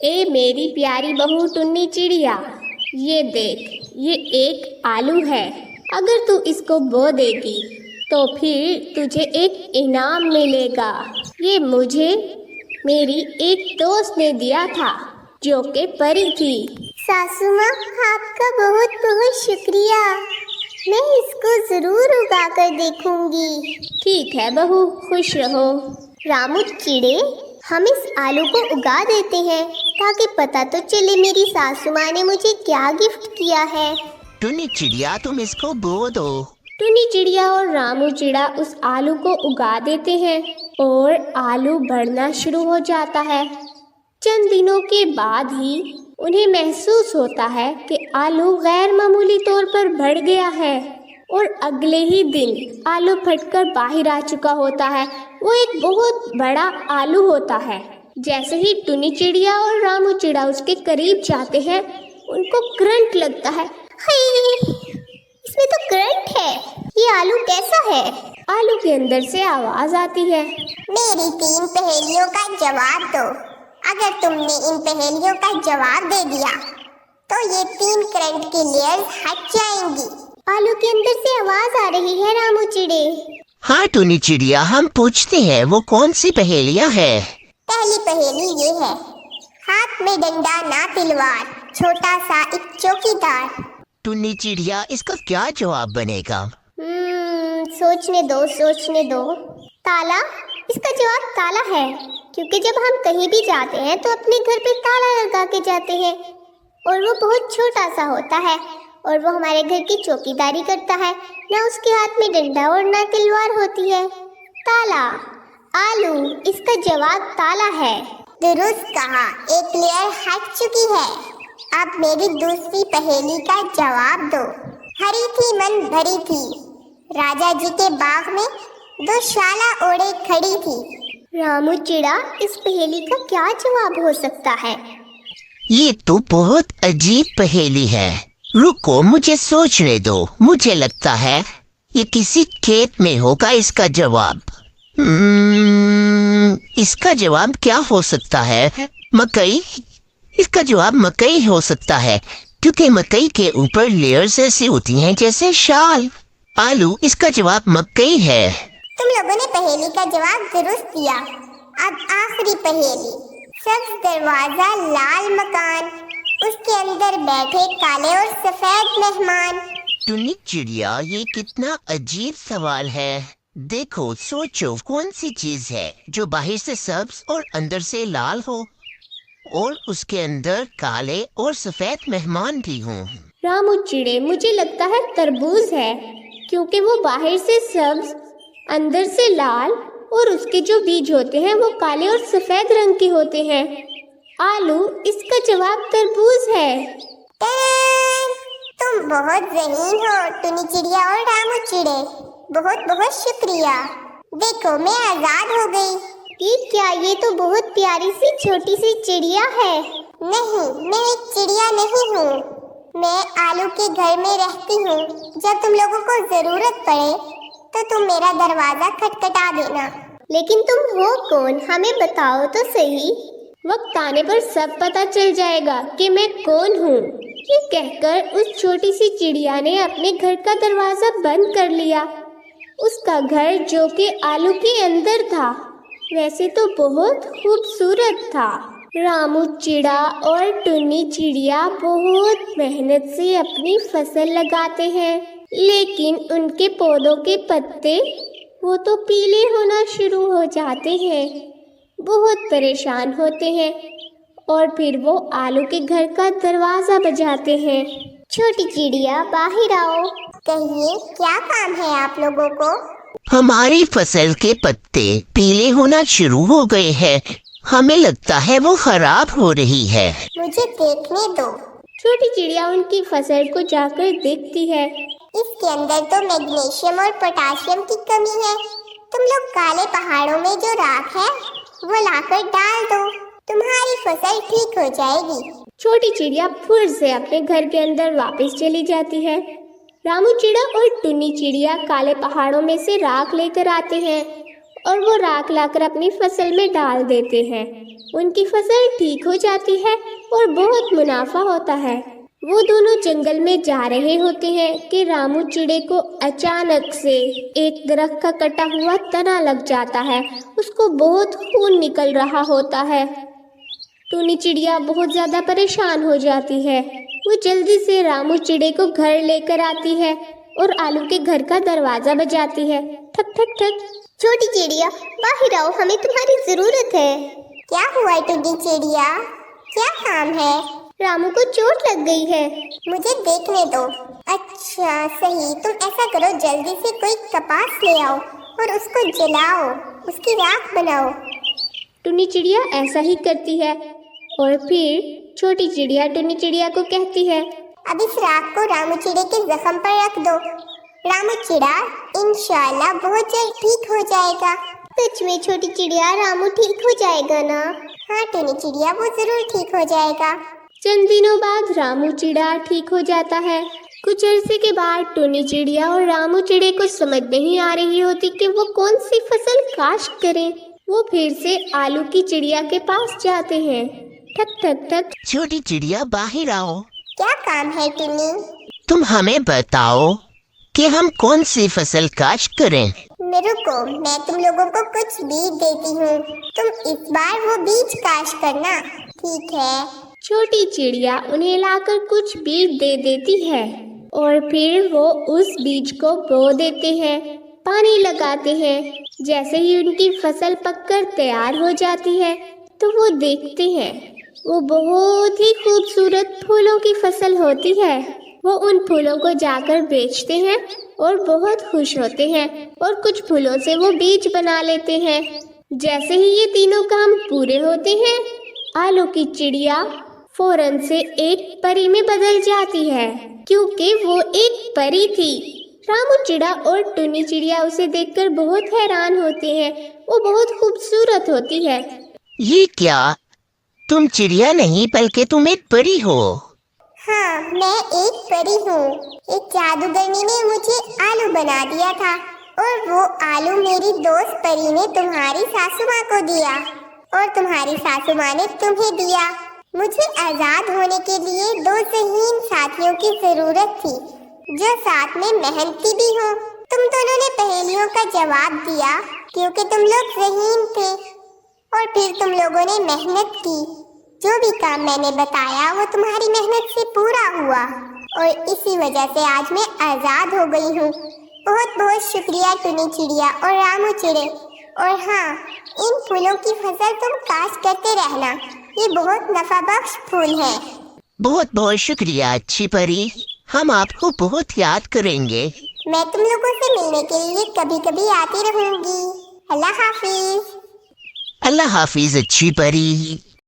ए मेरी प्यारी बहू टुन्नी चिड़िया, ये देख, ये एक आलू है। अगर तू इसको बो देगी तो फिर तुझे एक इनाम मिलेगा। ये मुझे मेरी एक दोस्त ने दिया था जो कि परी थी। सासू माँ, आपका बहुत बहुत शुक्रिया। मैं इसको जरूर उगा कर देखूंगी। ठीक है बहू, खुश रहो। रामू चिड़े, हम इस आलू को उगा देते हैं ताकि पता तो चले मेरी सासू माँ ने मुझे क्या गिफ्ट किया है। टुन्नी चिड़िया, तुम इसको बो दो। टुन्नी चिड़िया और रामू चिड़ा उस आलू को उगा देते हैं और आलू बढ़ना शुरू हो जाता है। चंद दिनों के बाद ही उन्हें महसूस होता है कि आलू गैर मामूली तौर पर बढ़ गया है और अगले ही दिन आलू फटकर बाहर आ चुका होता है। वो एक बहुत बड़ा आलू होता है। जैसे ही टुन्नी चिड़िया और रामू चिड़ा उसके करीब जाते हैं, उनको करंट लगता है। इसमें तो करंट है। ये आलू कैसा है? आलू के अंदर से आवाज आती है, मेरी 3 पहेलियों का जवाब दो। अगर तुमने इन पहेलियों का जवाब दे दिया तो ये 3 करंट की लेयर्स हट जाएंगी। आलू के अंदर से आवाज आ रही है रामू चिड़े। हाँ टुन्नी चिड़िया, हम पूछते हैं वो कौन सी पहेलियाँ है। पहली पहेली ये है, हाथ में डंडा ना तलवार, छोटा सा एक चौकीदार। टुन्नी चिड़िया, इसका क्या जवाब बनेगा? सोचने दो। ताला। इसका जवाब ताला है, क्योंकि जब हम कहीं भी जाते हैं तो अपने घर पे ताला लगा के जाते हैं और वो बहुत छोटा सा होता है और वो हमारे घर की चौकीदारी करता है। ना उसके हाथ में डंडा और ना तलवार होती है। ताला। आलू, इसका जवाब ताला है। दुरुस्त कहा, एक लेयर हट चुकी है। अब मेरी दूसरी पहेली का जवाब दो। हरी थी मन भरी थी, राजा जी के बाग में 2 शाला ओढ़े खड़ी थी। रामू चिड़ा, इस पहेली का क्या जवाब हो सकता है? ये तो बहुत अजीब पहेली है। रुको, मुझे सोचने दो। मुझे लगता है ये किसी खेत में होगा इसका जवाब। इसका जवाब क्या हो सकता है? मकई। इसका जवाब मकई हो सकता है, क्योंकि मकई के ऊपर लेयर्स ऐसी होती हैं जैसे शाल। आलू, इसका जवाब मकई है। तुम लोगों ने पहेली का जवाब दुरुस्त दिया। अब आखिरी पहेली। सब्ज दरवाजा लाल मकान, उसके अंदर बैठे काले और सफेद मेहमान। टुन्नी चिड़िया, ये कितना अजीब सवाल है। देखो, सोचो कौन सी चीज है जो बाहर से सब्ज और अंदर से लाल हो और उसके अंदर काले और सफेद मेहमान भी हों। रामू चिड़े, मुझे लगता है तरबूज है, क्योंकि वो बाहर से सब्ज, अंदर से लाल और उसके जो बीज होते हैं वो काले और सफेद रंग के होते हैं। आलू, इसका जवाब तरबूज है। तुम बहुत ज़हीन हो टुन्नी चिड़िया और रामू चिड़े। बहुत बहुत शुक्रिया। देखो, मैं आजाद हो गई। ये क्या? ये तो बहुत प्यारी सी छोटी सी चिड़िया है। नहीं, मैं एक चिड़िया नहीं हूँ। मैं आलू के घर में रहती हूँ। जब तुम लोगों को जरूरत पड़े तो तुम मेरा दरवाजा खटखटा देना। लेकिन तुम हो कौन? हमें बताओ तो सही। वक्त आने पर सब पता चल जाएगा कि मैं कौन हूँ। ये कहकर उस छोटी सी चिड़िया ने अपने घर का दरवाजा बंद कर लिया। उसका घर, जो कि आलू के अंदर था, वैसे तो बहुत खूबसूरत था। रामू चिड़ा और टुन्नी चिड़िया बहुत मेहनत से अपनी फसल लगाते हैं, लेकिन उनके पौधों के पत्ते वो तो पीले होना शुरू हो जाते हैं। बहुत परेशान होते हैं और फिर वो आलू के घर का दरवाजा बजाते हैं। छोटी चिड़िया, बाहर आओ। कहिए, क्या काम है आप लोगों को? हमारी फसल के पत्ते पीले होना शुरू हो गए हैं। हमें लगता है वो खराब हो रही है। मुझे देखने दो। छोटी चिड़िया उनकी फसल को जाकर देखती है। इसके अंदर तो मैग्नीशियम और पोटाशियम की कमी है। तुम लोग काले पहाड़ों में जो राख है वो लाकर डाल दो, तुम्हारी फसल ठीक हो जाएगी। छोटी चिड़िया फिर से अपने घर के अंदर वापस चली जाती है। रामू चिड़ा और टुन्नी चिड़िया काले पहाड़ों में से राख लेकर आते हैं और वो राख लाकर अपनी फसल में डाल देते हैं। उनकी फसल ठीक हो जाती है और बहुत मुनाफा होता है। वो दोनों जंगल में जा रहे होते हैं कि रामू चिड़े को अचानक से एक दरख्त का कटा हुआ तना लग जाता है। उसको बहुत खून निकल रहा होता है। टुनी चिड़िया बहुत ज्यादा परेशान हो जाती है। वो जल्दी से रामू चिड़े को घर लेकर आती है और आलू के घर का दरवाजा बजाती है। ठक ठक ठक। छोटी चिड़िया बाहर आओ, हमें तुम्हारी जरूरत है। क्या हुआ टुनी चिड़िया, क्या काम है? रामू को चोट लग गई है। मुझे देखने दो। अच्छा सही, तुम ऐसा करो, जल्दी से कोई कपास ले आओ और उसको जलाओ, उसकी राख बनाओ। टुनी चिड़िया ऐसा ही करती है और फिर छोटी चिड़िया टुनी चिड़िया को कहती है, अब इस राख को रामू चिड़े के जख्म पर रख दो। रामू चिड़ा इंशाल्लाह बहुत जल्द ठीक हो जाएगा। सच में छोटी चिड़िया, रामू ठीक हो जाएगा ना? हाँ टुनी चिड़िया, वो जरूर ठीक हो जाएगा। चंद दिनों बाद रामू चिड़ा ठीक हो जाता है। कुछ अरसे के बाद टुनी चिड़िया और रामू चिड़े को समझ नहीं आ रही होती कि वो कौन सी फसल काश्त करें। वो फिर से आलू की चिड़िया के पास जाते हैं। ठक ठक ठक। छोटी चिड़िया बाहर आओ। क्या काम है टुनी? तुम हमें बताओ कि हम कौन सी फसल काश्त करें। मेरे को, मैं तुम लोगों को कुछ बीज देती हूँ, तुम इस बार वो बीज काश्त करना, ठीक है? छोटी चिड़िया उन्हें लाकर कुछ बीज दे देती है और फिर वो उस बीज को बो देते हैं, पानी लगाते हैं। जैसे ही उनकी फसल पककर तैयार हो जाती है तो वो देखते हैं वो बहुत ही खूबसूरत फूलों की फसल होती है। वो उन फूलों को जाकर बेचते हैं और बहुत खुश होते हैं और कुछ फूलों से वो बीज बना लेते हैं। जैसे ही ये तीनों काम पूरे होते हैं, आलू की चिड़िया फौरन से एक परी में बदल जाती है, क्योंकि वो एक परी थी। रामू चिड़ा और टुनी चिड़िया उसे देखकर बहुत हैरान होते हैं। वो बहुत खूबसूरत होती है। ये क्या, तुम चिड़िया नहीं बल्कि तुम एक परी हो। हाँ, मैं एक परी हूँ। एक जादूगरनी ने मुझे आलू बना दिया था और वो आलू मेरी दोस्त परी ने तुम्हारी सासू माँ को दिया और तुम्हारी सासू माँ ने तुम्हें दिया। मुझे आजाद होने के लिए दो ज़हीन साथियों की जरूरत थी जो साथ में मेहनती भी हो। तुम दोनों ने पहेलियों का जवाब दिया क्योंकि तुम लोग ज़हीन थे और फिर तुम लोगों ने मेहनत की। जो भी काम मैंने बताया वो तुम्हारी मेहनत से पूरा हुआ और इसी वजह से आज मैं आजाद हो गई हूँ। बहुत बहुत शुक्रिया टुनी चिड़िया और रामू चिड़े। और हाँ, इन फूलों की फसल तुम काश्त करते रहना, ये बहुत नफा बख्श फूल है। बहुत बहुत शुक्रिया अच्छी परी, हम आपको बहुत याद करेंगे। मैं तुम लोगों से मिलने के लिए कभी कभी आती रहूंगी। अल्लाह हाफिज। अल्लाह हाफिज अच्छी परी।